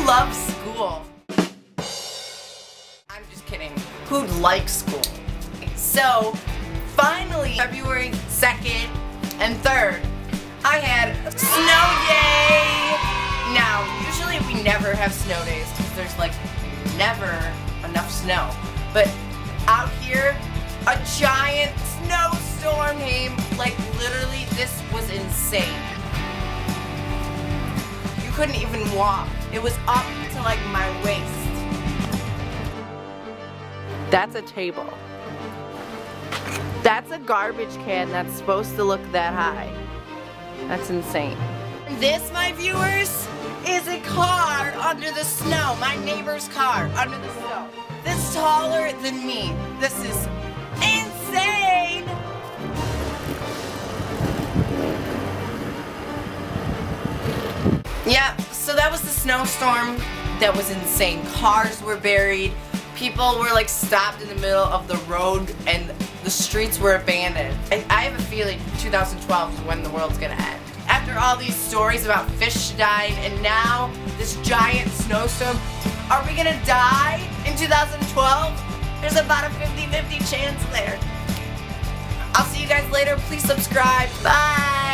loves school? I'm just kidding. Who likes school? So, finally, February 2nd and 3rd, I had snow day! Now, usually we never have snow days because there's like never enough snow. But out here, a giant snowstorm came. Like literally, this was insane. You couldn't even walk. It was up to like my waist. That's a table. That's a garbage can that's supposed to look that high. That's insane. This, my viewers, is a car under the snow. My neighbor's car under the snow. This is taller than me. This is insane! Yeah, so that was the snowstorm. That was insane. Cars were buried. People were like stopped in the middle of the road and the streets were abandoned. I have a feeling 2012 is when the world's gonna end. After all these stories about fish dying and now this giant snowstorm, are we gonna die in 2012? There's about a 50-50 chance there. I'll see you guys later. Please subscribe. Bye!